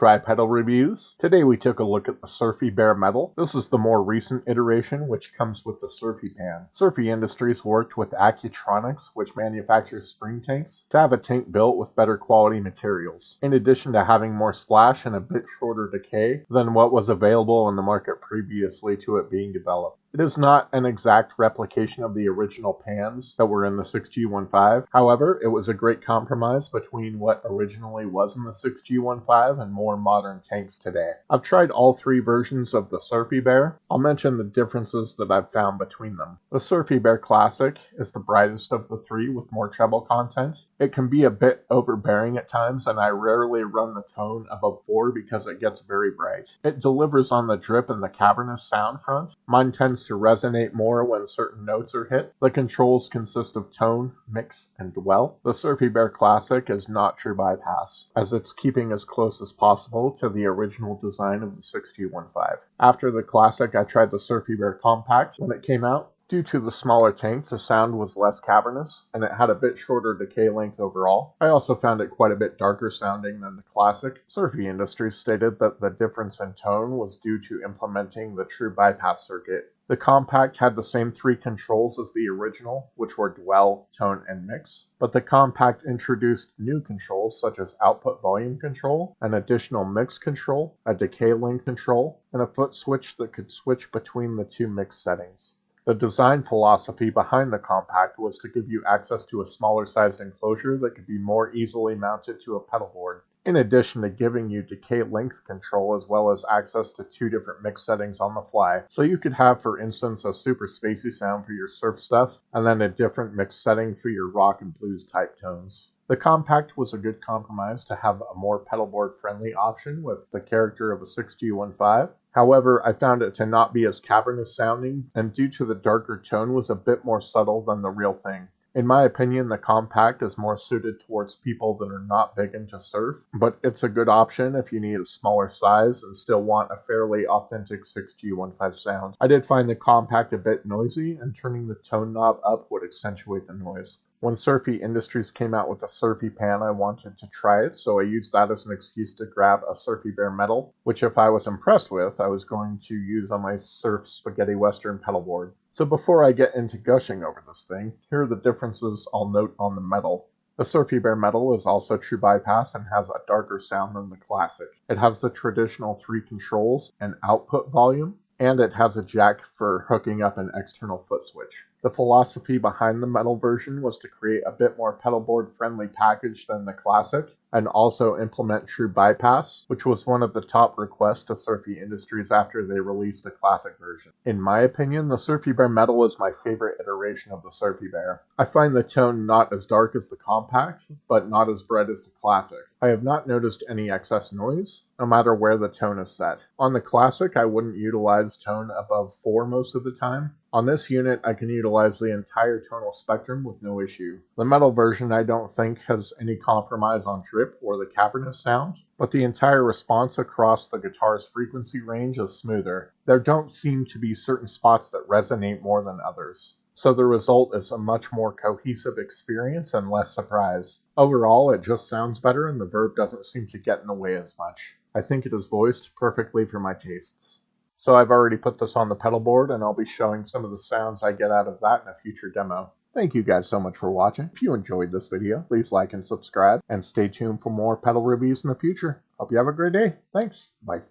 Try Pedal Reviews. Today we took a look at the SurfyBear Metal. This is the more recent iteration which comes with the SurfyPan. Surfy Industries worked with Accutronics, which manufactures spring tanks, to have a tank built with better quality materials, in addition to having more splash and a bit shorter decay than what was available in the market previously to it being developed. It is not an exact replication of the original pans that were in the 6G15. However, it was a great compromise between what originally was in the 6G15 and more modern tanks today. I've tried all three versions of the SurfyBear. I'll mention the differences that I've found between them. The SurfyBear Classic is the brightest of the three with more treble content. It can be a bit overbearing at times, and I rarely run the tone above 4 because it gets very bright. It delivers on the drip and the cavernous sound front. Mine tends to resonate more when certain notes are hit. The controls consist of tone, mix, and dwell. The SurfyBear Classic is not true bypass, as it's keeping as close as possible to the original design of the 6G15. After the Classic, I tried the SurfyBear Compact when it came out. Due to the smaller tank, the sound was less cavernous, and it had a bit shorter decay length overall. I also found it quite a bit darker sounding than the Classic. Surfy Industries stated that the difference in tone was due to implementing the true bypass circuit. The Compact had the same three controls as the original, which were dwell, tone, and mix, but the Compact introduced new controls such as output volume control, an additional mix control, a decay length control, and a foot switch that could switch between the two mix settings. The design philosophy behind the Compact was to give you access to a smaller sized enclosure that could be more easily mounted to a pedal board, in addition to giving you decay length control as well as access to two different mix settings on the fly. So you could have, for instance, a super spacey sound for your surf stuff, and then a different mix setting for your rock and blues type tones. The Compact was a good compromise to have a more pedalboard friendly option with the character of a 6G15. However, I found it to not be as cavernous sounding, and due to the darker tone was a bit more subtle than the real thing. In my opinion, the Compact is more suited towards people that are not big into surf, but it's a good option if you need a smaller size and still want a fairly authentic 6G15 sound. I did find the Compact a bit noisy, and turning the tone knob up would accentuate the noise. When Surfy Industries came out with the SurfyPan, I wanted to try it, so I used that as an excuse to grab a SurfyBear Metal, which if I was impressed with, I was going to use on my Surf Spaghetti Western pedalboard. So before I get into gushing over this thing, here are the differences I'll note on the Metal. The SurfyBear Metal is also true bypass and has a darker sound than the Classic. It has the traditional three controls and output volume, and it has a jack for hooking up an external foot switch. The philosophy behind the Metal version was to create a bit more pedalboard friendly package than the Classic, and also implement true bypass, which was one of the top requests to Surfy Industries after they released the Classic version. In my opinion, the SurfyBear Metal is my favorite iteration of the SurfyBear. I find the tone not as dark as the Compact, but not as bright as the Classic. I have not noticed any excess noise, no matter where the tone is set. On the Classic, I wouldn't utilize tone above 4 most of the time. On this unit, I can utilize the entire tonal spectrum with no issue. The Metal version I don't think has any compromise on drip or the cavernous sound, but the entire response across the guitar's frequency range is smoother. There don't seem to be certain spots that resonate more than others, so the result is a much more cohesive experience and less surprise. Overall, it just sounds better and the verb doesn't seem to get in the way as much. I think it is voiced perfectly for my tastes. So I've already put this on the pedal board, and I'll be showing some of the sounds I get out of that in a future demo. Thank you guys so much for watching. If you enjoyed this video, please like and subscribe, and stay tuned for more pedal reviews in the future. Hope you have a great day. Thanks. Bye.